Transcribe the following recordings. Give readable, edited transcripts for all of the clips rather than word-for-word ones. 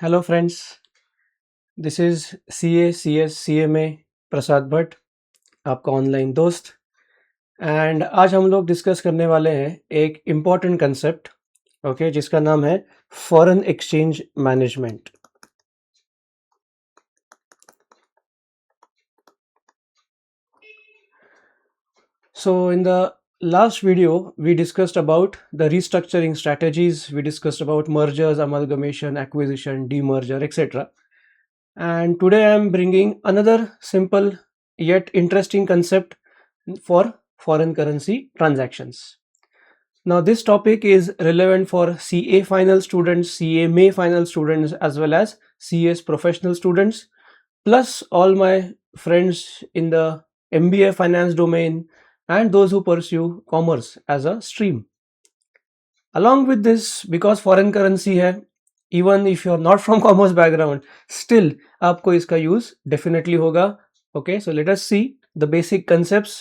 Hello friends, this is CA CS CMA Prasad Bhatt, आपका online दोस्त। And आज हम लोग डिस्कस करने वाले हैं एक इम्पॉर्टेंट कंसेप्ट, ओके, जिसका नाम है foreign exchange management. So in the last video, we discussed about the restructuring strategies, we discussed about mergers, amalgamation, acquisition, demerger, etc. And today I am bringing another simple yet interesting concept for foreign currency transactions. Now this topic is relevant for CA final students, CA May final students, as well as CS professional students, plus all my friends in the MBA finance domain and those who pursue commerce as a stream. Along with this, because foreign currency है, even if you're not from commerce background, still आपको इसका use definitely होगा. Okay, so let us see the basic concepts.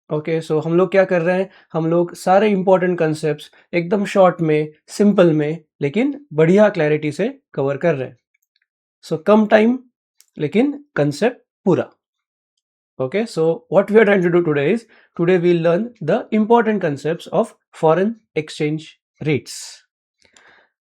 Okay so हम लोग क्या कर रहे हैं, हम लोग सारे इंपॉर्टेंट कंसेप्ट्स एकदम शॉर्ट में, सिंपल में, लेकिन बढ़िया क्लैरिटी से कवर कर रहे हैं. सो कम टाइम लेकिन कंसेप्ट पूरा. Okay, so what we are trying to do today is, today we'll learn the important concepts of foreign exchange rates.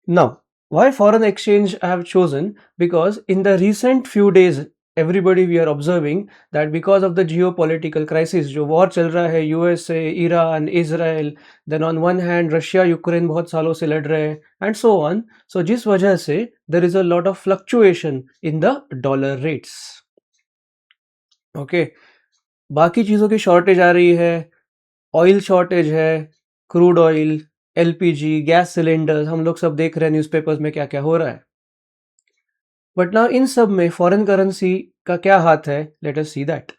Now, why foreign exchange I have chosen? Because in the recent few days, everybody we are observing that because of the geopolitical crisis, जो war चल रहा है USA, Iran, Israel, then on one hand Russia, Ukraine बहुत सालों से लड़ रहे हैं and so on. So जिस वजह से there is a lot of fluctuation in the dollar rates. Okay, बाकी चीज़ों की शॉर्टेज आ रही है, ऑयल शॉर्टेज है, crude oil, LPG, gas cylinders, हम लोग सब देख रहे हैं न्यूज़पेपर्स में क्या क्या हो रहा है. बट ना इन सब में फॉरेन करेंसी का क्या हाथ है, let us see that.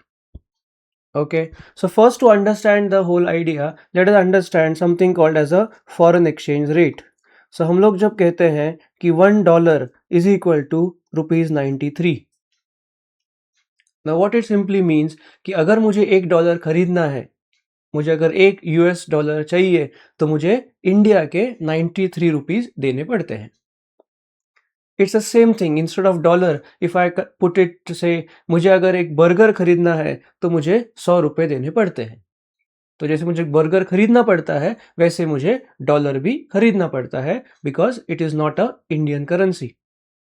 Okay, so first to understand the whole idea, let us understand something called as a foreign exchange rate. So हम लोग जब कहते हैं कि $1 is equal to ₹93, now what it simply means कि अगर मुझे $1 खरीदना है, मुझे अगर $1 चाहिए, तो मुझे इंडिया के 93 रुपीज देने पड़ते हैं. It's the same thing, instead of dollar if I put it से, मुझे अगर एक बर्गर खरीदना है तो मुझे 100 रुपये देने पड़ते हैं. तो जैसे मुझे बर्गर खरीदना पड़ता है, वैसे मुझे डॉलर भी खरीदना पड़ता है, because it is not a Indian currency.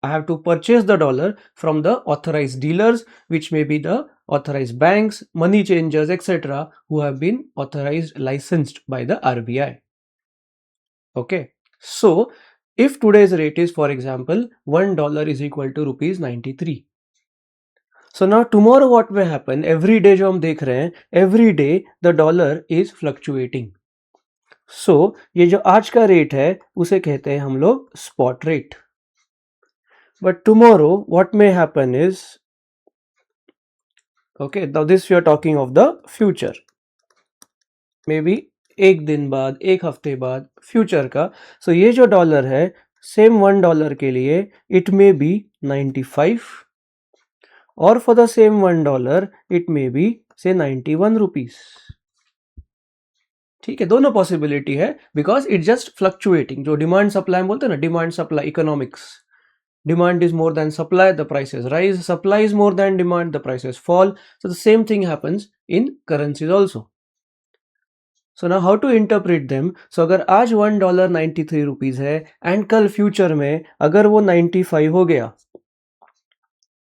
I have to purchase the dollar from the authorized dealers, which may be the authorized banks, money changers, etc., who have been authorized, licensed by the RBI. Okay, so if today's rate is, for example, $1 is equal to ₹93. So now tomorrow what will happen? Every day जो हम देख रहे हैं, every day the dollar is fluctuating. So ये जो आज का rate है उसे कहते हैं हम लोग spot rate. But tomorrow what may happen is, okay, now this we are talking of the future, maybe एक दिन बाद, एक हफ्ते बाद, फ्यूचर का. सो ये जो डॉलर है, सेम $1 के लिए इट मे बी 95, और for the same $1 it may be से 91 रुपीज. ठीक है, दोनों पॉसिबिलिटी है, बिकॉज इट जस्ट फ्लक्चुएटिंग. जो डिमांड सप्लाई बोलते हैं ना, demand supply economics, demand is more than supply, the prices rise. Supply is more than demand, the prices fall. So the same thing happens in currencies also. So now how to interpret them? So अगर आज $1 93 rupees है and कल future में अगर वो 95 हो गया,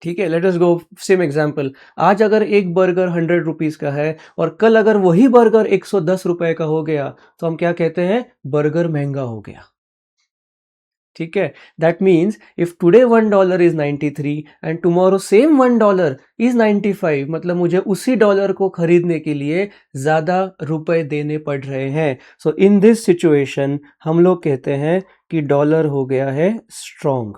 ठीक है, लेट अस गो सेम एग्जांपल. आज अगर एक बर्गर 100 रुपीज का है और कल अगर वही बर्गर 110 रुपए का हो गया, तो हम क्या कहते हैं? बर्गर महंगा हो गया. ठीक है, that means if today $1 is 93 and tomorrow same $1 is 95, मतलब मुझे उसी डॉलर को खरीदने के लिए ज्यादा रुपए देने पड़ रहे हैं. सो इन दिस सिचुएशन हम लोग कहते हैं कि डॉलर हो गया है स्ट्रॉन्ग.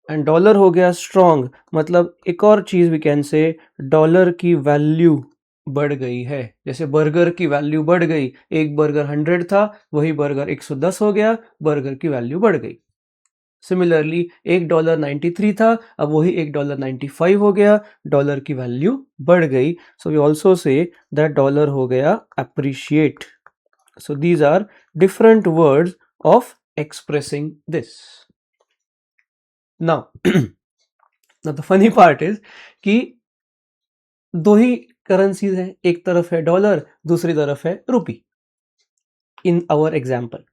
एंड डॉलर हो गया स्ट्रॉन्ग मतलब एक और चीज वी कैन से, डॉलर की वैल्यू बढ़ गई है. जैसे बर्गर की वैल्यू बढ़ गई, एक बर्गर 100 था, वही बर्गर 110 हो गया, बर्गर की वैल्यू बढ़ गई. सिमिलरली $1.93 था, अब वही $1.95 हो गया, डॉलर की वैल्यू बढ़ गई. So we also say that dollar हो गया appreciate. So these are different words of expressing this. Now the funny part is कि दो ही करेंसीज हैं, एक तरफ है डॉलर, दूसरी तरफ है rupee in our example.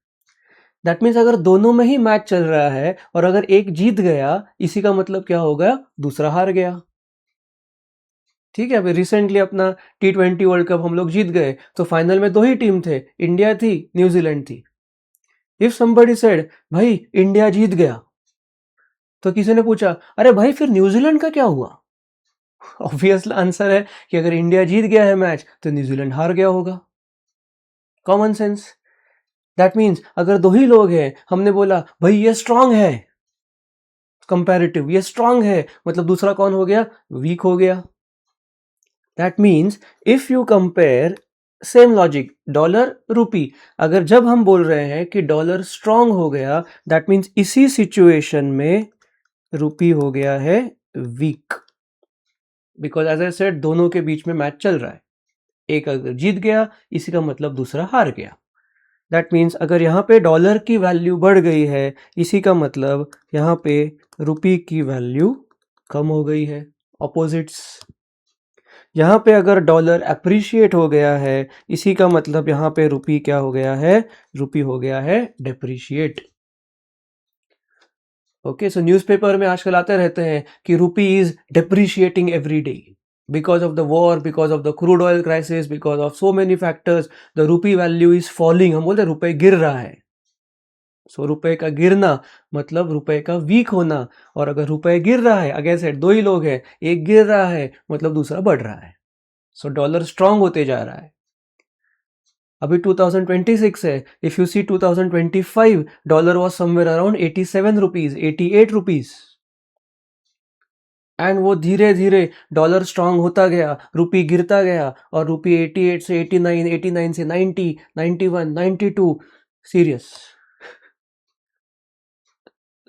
That means अगर दोनों में ही मैच चल रहा है और अगर एक जीत गया, इसी का मतलब क्या होगा, दूसरा हार गया। ठीक है, अभी रिसेंटली अपना T20 वर्ल्ड कप हम लोग जीत गए, तो फाइनल में दो ही टीम थे, इंडिया थी, न्यूजीलैंड थी। इफ समबडी सेड भाई इंडिया जीत गया, तो किसी ने पूछा अरे भाई फिर न्यूजीलैंड का क्या हुआ? ऑब्वियस आंसर है कि अगर इंडिया जीत गया है मैच तो न्यूजीलैंड हार गया होगा। Common sense. दैट मीन्स अगर दो ही लोग हैं, हमने बोला भाई ये स्ट्रांग है, कंपैरेटिव ये स्ट्रांग है, मतलब दूसरा कौन हो गया, वीक हो गया। That means if you compare, same logic, dollar rupee, अगर जब हम बोल रहे हैं कि डॉलर स्ट्रांग हो गया, दैट मीन्स इसी सिचुएशन में रुपी हो गया है weak, because as I said दोनों के बीच में मैच चल रहा है, एक अगर जीत गया इसी का मतलब दूसरा हार गया। दैट मीन्स अगर यहाँ पे डॉलर की वैल्यू बढ़ गई है, इसी का मतलब यहाँ पे रुपी की वैल्यू कम हो गई है, ऑपोजिट्स। यहाँ पे अगर डॉलर अप्रिशिएट हो गया है, इसी का मतलब यहाँ पे रुपी क्या हो गया है, रुपी हो गया है डेप्रिशिएट। ओके, सो न्यूज़पेपर में आजकल आते रहते हैं कि रुपी is depreciating every day because of the war, because of the crude oil crisis, because of so many factors, the rupee value is falling। हम बोलते हैं रुपए गिर रहा है। सो रुपए का गिरना मतलब रुपए का वीक होना, और अगर रुपए गिर रहा है, अगेन सेड दो ही लोग हैं, एक गिर रहा है मतलब दूसरा बढ़ रहा है। सो डॉलर स्ट्रांग होते जा रहा है। अभी 2026 है, if you see 2025 dollar was somewhere around 87 rupees, 88 rupees, and वो धीरे धीरे डॉलर स्ट्रांग होता गया, रुपी गिरता गया, और रुपी 88 से 89, 89 से 90, 91, 92, serious.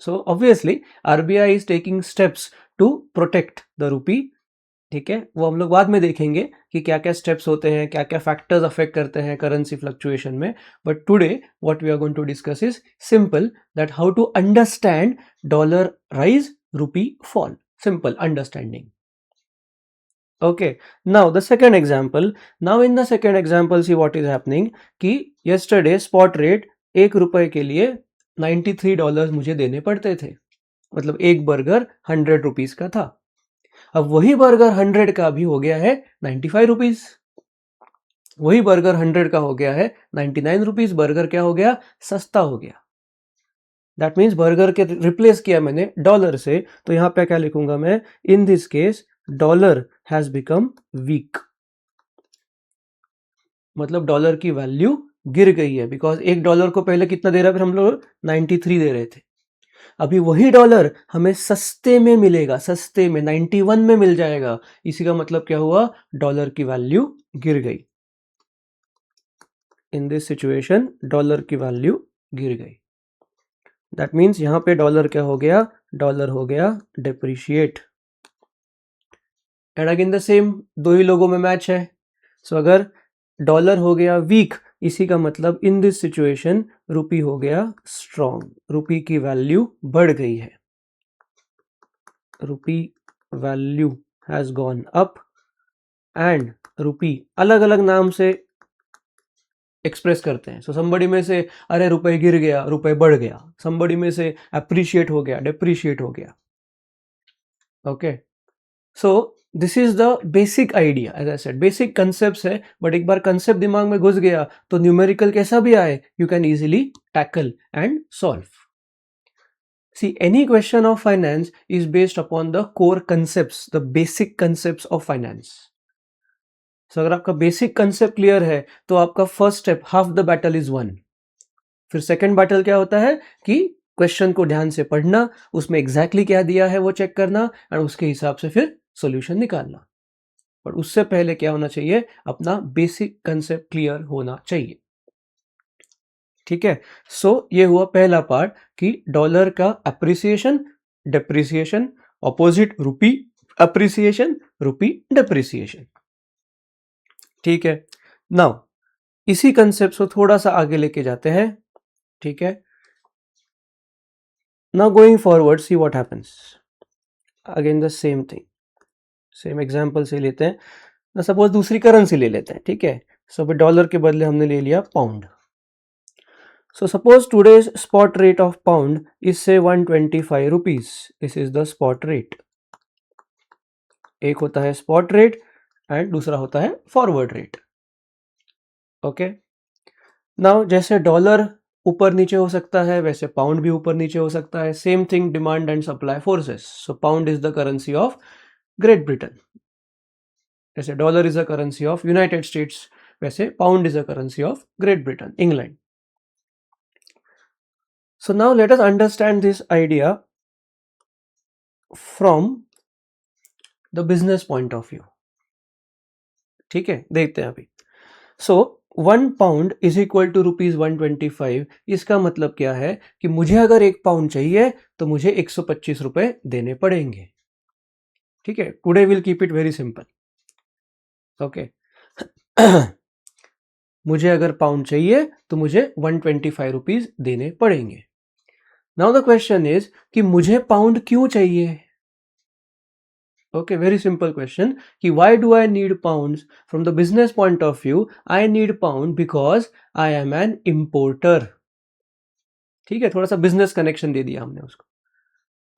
So obviously RBI is taking steps to protect the rupee. ठीक है, वो हम लोग बाद में देखेंगे कि क्या क्या स्टेप्स होते हैं, क्या क्या फैक्टर्स अफेक्ट करते हैं करेंसी फ्लक्चुएशन में। But today what we are going to discuss is simple, that how to understand dollar rise, rupee fall, simple understanding। Okay, now the second example, now in the second example see what is happening कि yesterday spot rate ₹1 के लिए $93 मुझे देने पड़ते थे, मतलब एक burger 100 rupees का था। अब वही बर्गर 100 का भी हो गया है 95 रुपीज, वही बर्गर 100 का हो गया है 99 रुपीज, बर्गर क्या हो गया, सस्ता हो गया। दैट मीन्स बर्गर के रिप्लेस किया मैंने डॉलर से, तो यहां पे क्या लिखूंगा मैं, in this case dollar has become week, मतलब डॉलर की वैल्यू गिर गई है, बिकॉज एक डॉलर को पहले कितना दे रहा है हम लोग, 93 दे रहे थे। अभी वही डॉलर हमें सस्ते में मिलेगा, सस्ते में 91 में मिल जाएगा, इसी का मतलब क्या हुआ, डॉलर की वैल्यू गिर गई। इन दिस सिचुएशन डॉलर की वैल्यू गिर गई। दैट मीन्स यहां पे डॉलर क्या हो गया, डॉलर हो गया depreciate. And again the same, दो ही लोगों में मैच है। सो अगर डॉलर हो गया वीक, इसी का मतलब इन दिस सिचुएशन रुपी हो गया स्ट्रॉन्ग, रुपी की वैल्यू बढ़ गई है, rupee value has gone up, and rupee अलग अलग नाम से एक्सप्रेस करते हैं। सो somebody में से अरे रुपए गिर गया, रुपए बढ़ गया, somebody में से अप्रिशिएट हो गया, डेप्रिशिएट हो गया। Okay, so this is the basic idea, as I said basic concept है, बट एक बार कंसेप्ट दिमाग में घुस गया तो न्यूमेरिकल कैसा भी आए you can easily tackle and solve. See, any question of finance is based upon the core concepts, the basic concepts of finance. So अगर आपका बेसिक कंसेप्ट क्लियर है तो आपका first step, half the battle is one. फिर second battle क्या होता है कि क्वेश्चन को ध्यान से पढ़ना, उसमें एग्जैक्टली क्या दिया है वो चेक करना, और उसके हिसाब से फिर सॉल्यूशन निकालना। पर उससे पहले क्या होना चाहिए, अपना बेसिक कंसेप्ट क्लियर होना चाहिए। ठीक है, सो ये हुआ पहला पार्ट कि डॉलर का अप्रिसिएशन, डेप्रिसिएशन, ऑपोजिट रुपी अप्रिसिएशन, रुपी डेप्रिसिएशन। ठीक है, नाउ इसी कंसेप्ट को थोड़ा सा आगे लेके जाते हैं। ठीक है, Now going forward, see what happens. Again the same thing, same example से लेते हैं ना, सपोज दूसरी करेंसी ले लेते हैं, ठीक है. सो अभी डॉलर के बदले हमने ले लिया pound. So suppose today's spot rate of pound is say 125 rupees. This is the spot rate. एक होता है spot rate and दूसरा होता है forward rate. Okay. Now जैसे डॉलर ऊपर नीचे हो सकता है वैसे पाउंड भी ऊपर नीचे हो सकता है. Same thing, demand and supply forces. So pound is the currency of Great Britain. जैसे dollar is a currency of United States, वैसे pound is a currency of Great Britain, England. So now let us understand this idea from the business point of view. ठीक है, देखते हैं अभी. So 1 pound is equal to rupees 125. इसका मतलब क्या है कि मुझे अगर 1 पाउंड चाहिए तो मुझे 125 रुपए देने पड़ेंगे. ठीक है, today will keep it very simple. Okay, मुझे अगर पाउंड चाहिए तो मुझे 125 रुपीज देने पड़ेंगे. नाउ द क्वेश्चन इज कि मुझे पाउंड क्यों चाहिए. Okay, very simple question कि why do I need pounds? From the business point of view, I need pound because I am an importer. ठीक है, थोड़ा सा बिजनेस कनेक्शन दे दिया हमने उसको.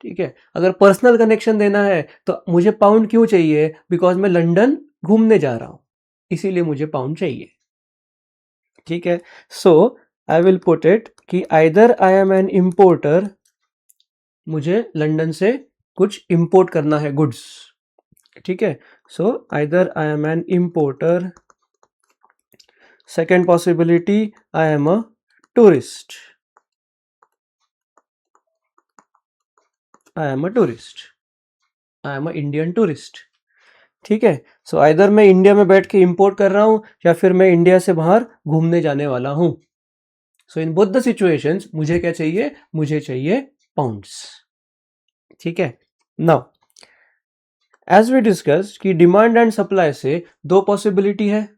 ठीक है, अगर पर्सनल कनेक्शन देना है तो मुझे पाउंड क्यों चाहिए? बिकॉज मैं लंदन घूमने जा रहा हूं, इसीलिए मुझे पाउंड चाहिए. ठीक है, so I will put it कि either I am N importer, मुझे लंदन से कुछ इंपोर्ट करना है गुड्स. ठीक है, so either I am N importer. Second possibility, I am a tourist. I am a tourist, I am a Indian tourist. ठीक है, सो आइदर मैं इंडिया में बैठ के इंपोर्ट कर रहा हूं या फिर मैं इंडिया से बाहर घूमने जाने वाला हूं. सो इन बोथ द सिचुएशंस मुझे क्या चाहिए? मुझे चाहिए पाउंड्स. ठीक है, नाउ एज वी डिस्कस कि डिमांड एंड सप्लाई से दो पॉसिबिलिटी है.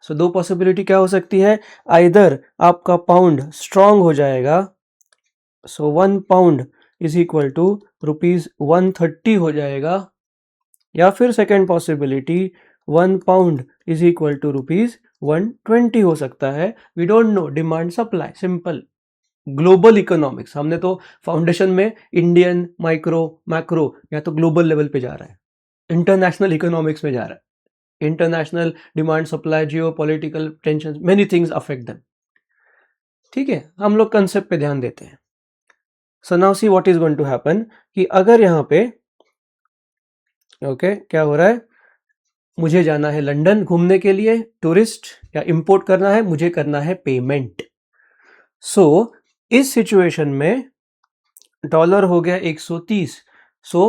सो दो पॉसिबिलिटी क्या हो सकती है? आइदर आपका पाउंड स्ट्रांग हो जाएगा, so 1 pound is equal to rupees 130 हो जाएगा, या फिर second possibility 1 pound is equal to rupees 120 हो सकता है. We don't know, demand supply, simple. Global economics, हमने तो फाउंडेशन में इंडियन, माइक्रो, मैक्रो या तो ग्लोबल लेवल पे जा रहा है, इंटरनेशनल इकोनॉमिक्स में जा रहा है. International demand supply, geo political tension, many things affect them. ठीक है, हम लोग कंसेप्ट पे ध्यान देते हैं. So now see what is going to happen कि अगर यहाँ पे ओके क्या हो रहा है, मुझे जाना है लंदन घूमने के लिए, टूरिस्ट, या इंपोर्ट करना है, मुझे करना है पेमेंट. सो इस सिचुएशन में डॉलर हो गया 130. सो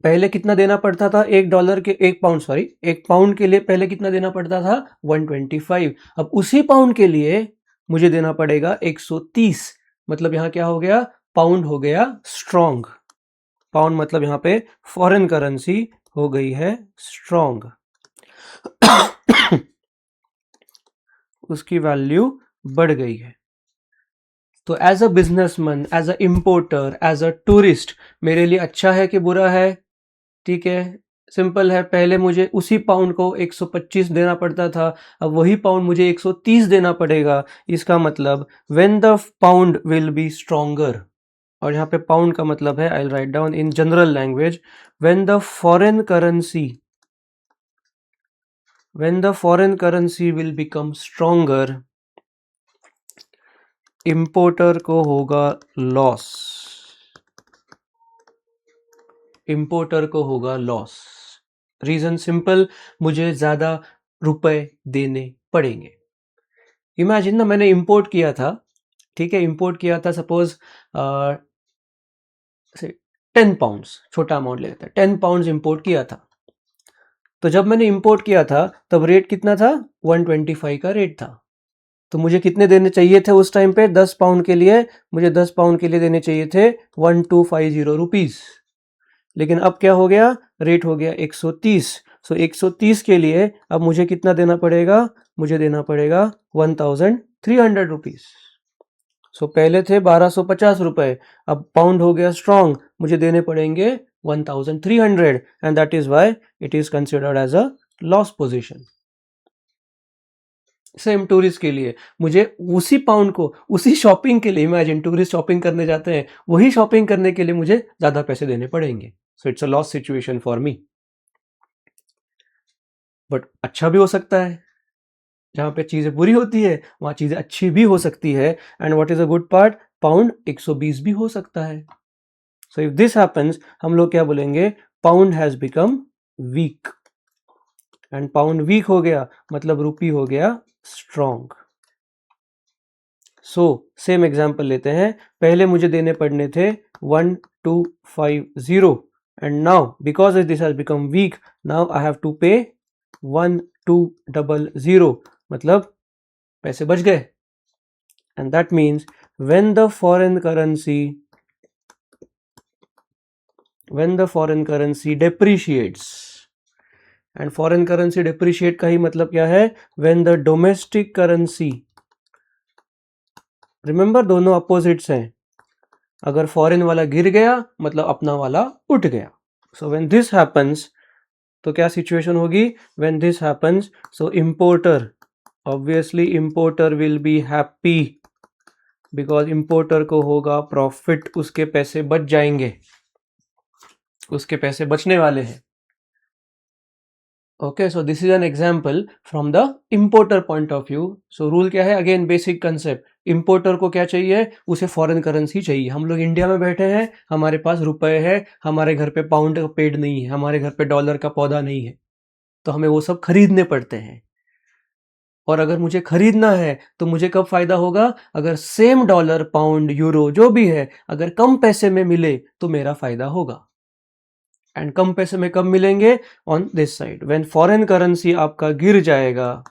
पहले कितना देना पड़ता था? $1 के 1 पाउंड के लिए पहले कितना देना पड़ता था? 125. अब उसी पाउंड के लिए मुझे देना पड़ेगा 130. मतलब यहां क्या हो गया? पाउंड हो गया स्ट्रॉन्ग. पाउंड मतलब यहां पे फॉरेन करेंसी हो गई है स्ट्रॉन्ग. उसकी वैल्यू बढ़ गई है. तो as a businessman, as a importer, as a tourist, मेरे लिए अच्छा है कि बुरा है? ठीक है, सिंपल है. पहले मुझे उसी पाउंड को 125 देना पड़ता था, अब वही पाउंड मुझे 130 देना पड़ेगा. इसका मतलब when the pound will be stronger, और यहाँ पे पाउंड का मतलब है, I will write down in general language, when the foreign currency will become stronger, importer को होगा लॉस. इंपोर्टर को होगा लॉस. रीजन सिंपल, मुझे ज्यादा रुपए देने पड़ेंगे. इमेजिन ना, मैंने इंपोर्ट किया था, ठीक है, इंपोर्ट किया था सपोज 10 पाउंड्स, छोटा अमाउंट ले लेते हैं, 10 पाउंड्स इंपोर्ट किया था. तो जब मैंने इंपोर्ट किया था तब रेट कितना था? 125 का रेट था. तो मुझे कितने देने चाहिए थे उस टाइम पे? 10 पाउंड के लिए मुझे 10 पाउंड के लिए देने चाहिए थे 1250 रुपीज. लेकिन अब क्या हो गया? रेट हो गया 130. सो 130 के लिए अब मुझे कितना देना पड़ेगा? मुझे देना पड़ेगा 1300 रुपीज. सो पहले थे 1250 रुपए, अब पाउंड हो गया स्ट्रॉन्ग, मुझे देने पड़ेंगे 1300 and that is why it is considered as a loss position. Same tourist के लिए मुझे उसी पाउंड को उसी शॉपिंग के लिए, इमेजिन टूरिस्ट शॉपिंग करने जाते हैं, वही शॉपिंग करने के लिए मुझे ज्यादा पैसे देने पड़ेंगे। So it's a loss situation for me. But अच्छा भी हो सकता है, जहां पे चीजें बुरी होती है वहां चीजें अच्छी भी हो सकती है। And what is a good part, pound 120 भी हो सकता है। सो इफ दिस हैपेंस, हम लोग क्या बोलेंगे, pound has become weak. And pound weak हो गया मतलब रूपी हो गया स्ट्रॉन्ग। सो सेम एग्जांपल लेते हैं, पहले मुझे देने पड़ने थे 1250 and now because this has become weak, now I have to pay 1200, मतलब पैसे बच गए। And that means when the foreign currency depreciates, and foreign currency depreciate का ही मतलब क्या है, when the domestic currency, remember दोनों अपोजिट्स हैं, अगर फॉरेन वाला गिर गया मतलब अपना वाला उठ गया। सो व्हेन दिस हैपेंस, तो क्या सिचुएशन होगी, when this happens, so importer, obviously importer will be happy because importer को होगा प्रॉफिट, उसके पैसे बच जाएंगे, उसके पैसे बचने वाले हैं। Okay, so this is an example from the importer point of view. So rule क्या है, अगेन बेसिक कंसेप्ट, इंपोर्टर को क्या चाहिए, उसे फॉरेन करेंसी चाहिए। हम लोग इंडिया में बैठे हैं, हमारे पास रुपए है, हमारे घर पे पाउंड का पेड़ नहीं है, हमारे घर पे डॉलर का पौधा नहीं है, तो हमें वो सब खरीदने पड़ते हैं। और अगर मुझे खरीदना है तो मुझे कब फायदा होगा, अगर सेम डॉलर पाउंड यूरो जो भी है अगर कम पैसे में मिले तो मेरा फायदा होगा। एंड कम पैसे में कब मिलेंगे, on this side, when foreign currency आपका गिर जाएगा,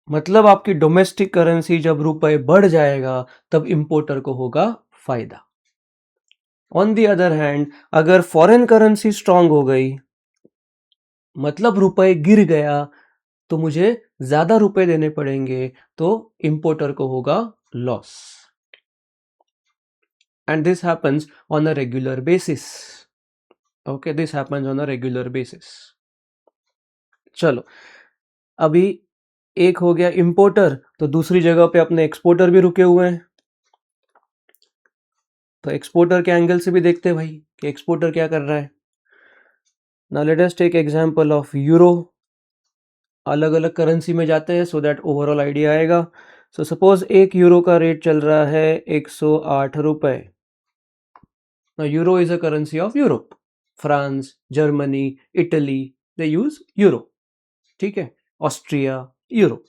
मतलब आपकी डोमेस्टिक करेंसी जब रुपए बढ़ जाएगा तब इंपोर्टर को होगा फायदा। ऑन दी अदर हैंड, अगर फॉरेन करेंसी स्ट्रांग हो गई मतलब रुपए गिर गया तो मुझे ज्यादा रुपए देने पड़ेंगे, तो इंपोर्टर को होगा loss. And this happens on a regular basis. Okay, this happens on a regular basis. चलो, अभी एक हो गया इंपोर्टर, तो दूसरी जगह पे अपने एक्सपोर्टर भी रुके हुए हैं। तो एक्सपोर्टर के एंगल से भी देखते हैं भाई कि एक्सपोर्टर क्या कर रहा है। Now let us take example of euro. अलग अलग करेंसी में जाते हैं सो दैट ओवरऑल आइडिया आएगा। सो सपोज एक यूरो का रेट चल रहा है 108 रुपए। Now euro is a currency of Europe, France, Germany, Italy, they use euro, ठीक है, ऑस्ट्रिया, यूरो।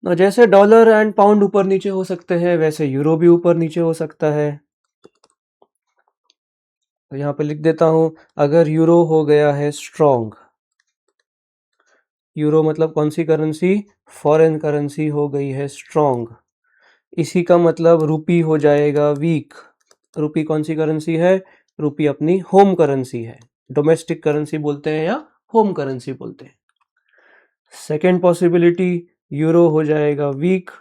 ना जैसे डॉलर एंड पाउंड ऊपर नीचे हो सकते हैं वैसे यूरो भी ऊपर नीचे हो सकता है। तो यहां पे लिख देता हूं, अगर यूरो हो गया है स्ट्रॉन्ग, यूरो मतलब कौन सी करेंसी, फॉरेन करेंसी हो गई है स्ट्रॉन्ग, इसी का मतलब रूपी हो जाएगा वीक। रूपी कौन सी करेंसी है, रूपी अपनी होम करेंसी है, डोमेस्टिक करेंसी बोलते हैं या होम करेंसी बोलते हैं। सेकेंड पॉसिबिलिटी, यूरो हो जाएगा वीक,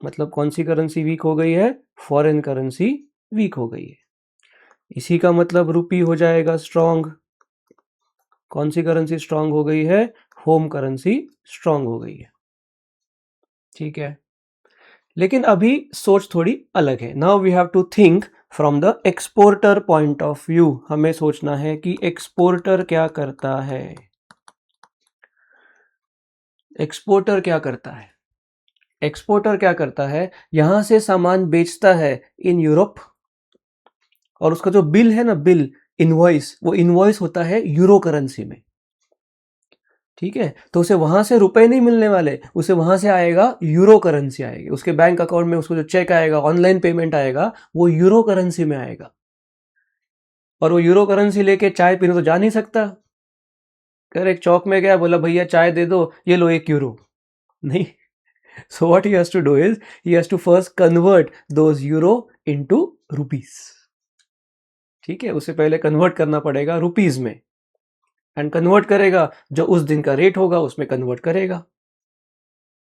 मतलब कौन सी करेंसी वीक हो गई है, फॉरेन करेंसी वीक हो गई है। इसी का मतलब रूपी हो जाएगा स्ट्रॉन्ग, कौन सी करेंसी स्ट्रॉन्ग हो गई है, होम करेंसी स्ट्रॉन्ग हो गई है, ठीक है। लेकिन अभी सोच थोड़ी अलग है। Now we have to think from the exporter point of view. हमें सोचना है कि एक्सपोर्टर क्या करता है। एक्सपोर्टर क्या करता है, एक्सपोर्टर क्या करता है, यहां से सामान बेचता है इन यूरोप, और उसका जो बिल है ना, बिल, इनवॉइस, वो इनवॉइस होता है यूरो करेंसी में, ठीक है। तो उसे वहां से रुपए नहीं मिलने वाले, उसे वहां से आएगा यूरो करेंसी आएगी, उसके बैंक अकाउंट में उसको जो चेक आएगा, ऑनलाइन पेमेंट आएगा, वो यूरो करेंसी में आएगा। और वो यूरो करेंसी लेके चाय पीने तो जा नहीं सकता, अगर एक चौक में गया बोला भैया चाय दे दो, ये लो 1 यूरो, नहीं। So what he has to do is he has to first convert those euro into rupees, ठीक है, उसे पहले कन्वर्ट करना पड़ेगा रुपीस में, एंड कन्वर्ट करेगा जो उस दिन का रेट होगा उसमें कन्वर्ट करेगा।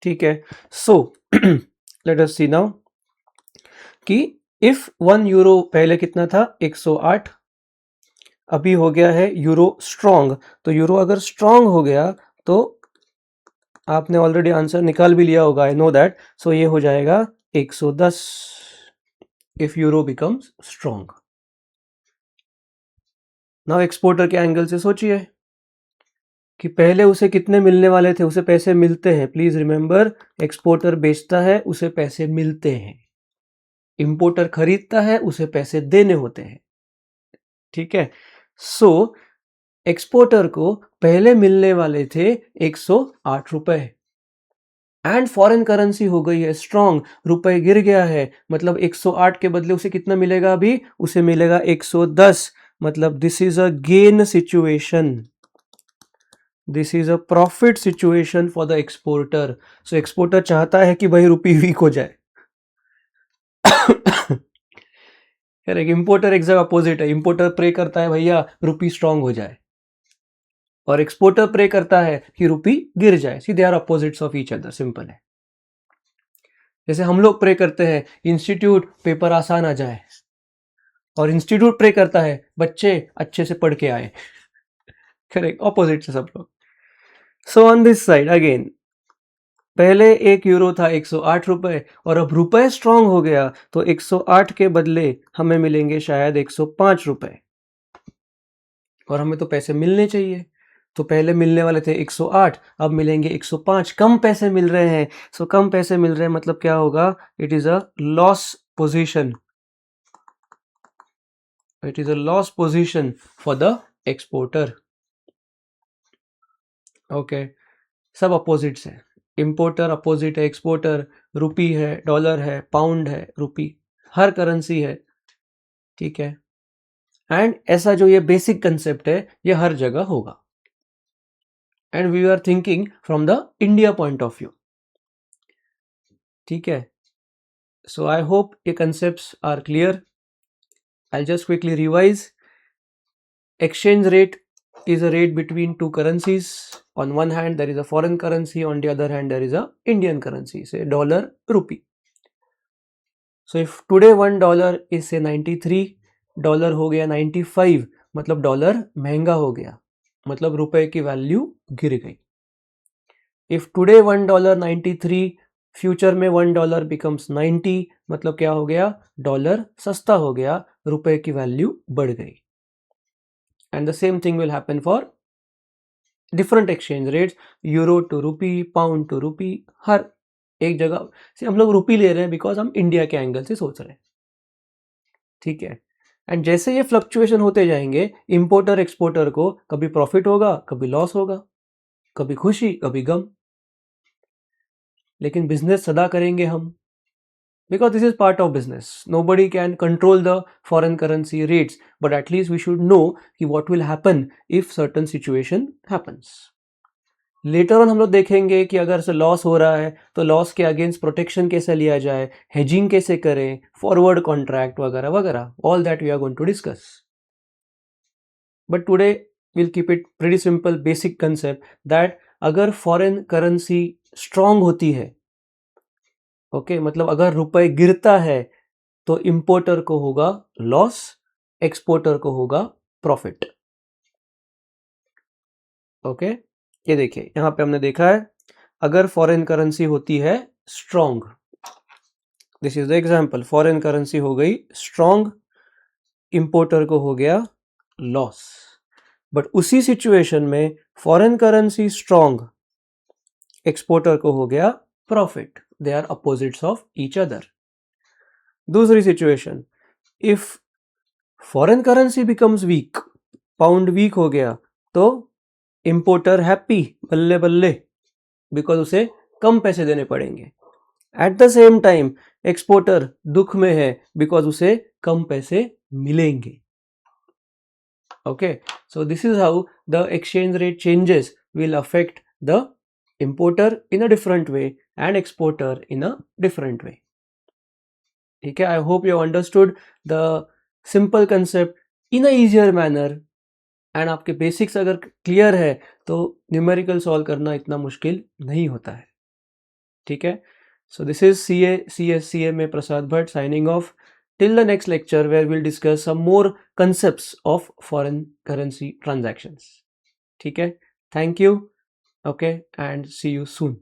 ठीक है, सो लेट अस सी नाउ कि इफ 1 यूरो पहले कितना था 108, अभी हो गया है यूरो स्ट्रॉन्ग, तो यूरो अगर स्ट्रॉन्ग हो गया तो आपने ऑलरेडी आंसर निकाल भी लिया होगा, आई नो दैट, सो ये हो जाएगा 110 if euro becomes strong. Now exporter के एंगल से सोचिए कि पहले उसे कितने मिलने वाले थे, उसे पैसे मिलते हैं, प्लीज रिमेंबर, एक्सपोर्टर बेचता है उसे पैसे मिलते हैं, इंपोर्टर खरीदता है उसे पैसे देने होते हैं, ठीक है। सो एक्सपोर्टर को पहले मिलने वाले थे 108 रुपए, एंड फॉरेन करेंसी हो गई है स्ट्रॉन्ग, रुपए गिर गया है, मतलब 108 के बदले उसे कितना मिलेगा, अभी उसे मिलेगा 110, मतलब this is a gain situation, this is a profit situation for the exporter. So exporter चाहता है कि भाई रुपी वीक हो जाए। यार एक इंपोर्टर एक जगह अपोजिट है, इंपोर्टर प्रे करता है भैया रुपी स्ट्रांग हो जाए, और एक्सपोर्टर प्रे करता है कि रुपी गिर जाए। See they are opposites of each other, simple है। जैसे हम लोग प्रे करते हैं इंस्टीट्यूट पेपर आसान आ जाए, और इंस्टीट्यूट प्रे करता है बच्चे अच्छे से पढ़ के आए। करेक्ट, ऑपोजिट से सब लोग। So on this side again, पहले 1 यूरो था 108 रुपए, और अब रुपए स्ट्रांग हो गया तो 108 के बदले हमें मिलेंगे शायद 105 रुपए, और हमें तो पैसे मिलने चाहिए, तो पहले मिलने वाले थे 108, अब मिलेंगे 105, कम पैसे मिल रहे हैं। सो कम पैसे मिल रहे हैं मतलब क्या होगा, it is a loss position, it is a loss position for the exporter. Okay, सब अपोजिट्स है, इंपोर्टर अपोजिट है एक्सपोर्टर, रुपी है, डॉलर है, पाउंड है, रुपी, हर करेंसी है, ठीक है। एंड ऐसा जो ये बेसिक कंसेप्ट है ये हर जगह होगा, and we are thinking from the India point of view, ठीक है। सो आई होप ये concepts are clear. I just quickly revise, exchange rate is a rate between two currencies. On one hand there is a foreign currency, on the other hand there is a Indian currency, say dollar, rupee. So if today $1 is say 93, dollar हो गया 95, मतलब dollar महंगा हो गया, मतलब रुपए की value गिर गई। इफ टुडे $1.93, फ्यूचर में $1 बिकम्स 90, मतलब क्या हो गया, डॉलर सस्ता हो गया, रुपए की वैल्यू बढ़ गई। And the same thing will happen for different exchange rates, euro to rupee, pound to rupee, हर एक जगह से हम लोग रुपी ले रहे हैं बिकॉज हम इंडिया के एंगल से सोच रहे हैं, ठीक है। एंड जैसे ये फ्लक्चुएशन होते जाएंगे, इंपोर्टर एक्सपोर्टर को कभी प्रॉफिट होगा, कभी लॉस होगा, कभी खुशी कभी गम, लेकिन बिजनेस सदा करेंगे हम, because this is part of business. Nobody can control the foreign currency rates, but at least we should know कि what will happen if certain situation happens. Later on हम लोग देखेंगे कि अगर से लॉस हो रहा है तो लॉस के अगेंस्ट प्रोटेक्शन कैसे लिया जाए, हेजिंग कैसे करें, फॉरवर्ड कॉन्ट्रैक्ट वगैरह वगैरह, all that we are going to discuss. But today will keep it pretty simple, basic concept that अगर फॉरेन करेंसी स्ट्रांग होती है, ओके, मतलब अगर रुपए गिरता है तो इंपोर्टर को होगा लॉस, एक्सपोर्टर को होगा प्रॉफिट। ओके, ये देखिए यहां पे हमने देखा है, अगर फॉरेन करेंसी होती है strong, this is the example, foreign currency हो गई स्ट्रांग, इंपोर्टर को हो गया लॉस। बट उसी सिचुएशन में फॉरेन करेंसी स्ट्रांग, एक्सपोर्टर को हो गया profit, they are opposites of each other. दूसरी situation, if foreign currency becomes weak, pound weak हो गया, तो इंपोर्टर हैप्पी, बल्ले बल्ले, बिकॉज उसे कम पैसे देने पड़ेंगे। At the same time exporter दुख में है बिकॉज उसे कम पैसे मिलेंगे। Okay, so this is how the exchange rate changes will affect the importer in a different way and exporter in a different way, ठीक है। I hope you understood the simple concept in a easier manner, and आपके basics अगर clear है तो numerical solve करना इतना मुश्किल नहीं होता है। ठीक है. So this is CSCMA Prasad Bhatt signing off till the next lecture, where we'll discuss some more concepts of foreign currency transactions. ठीक है. Thank you. Okay, and see you soon.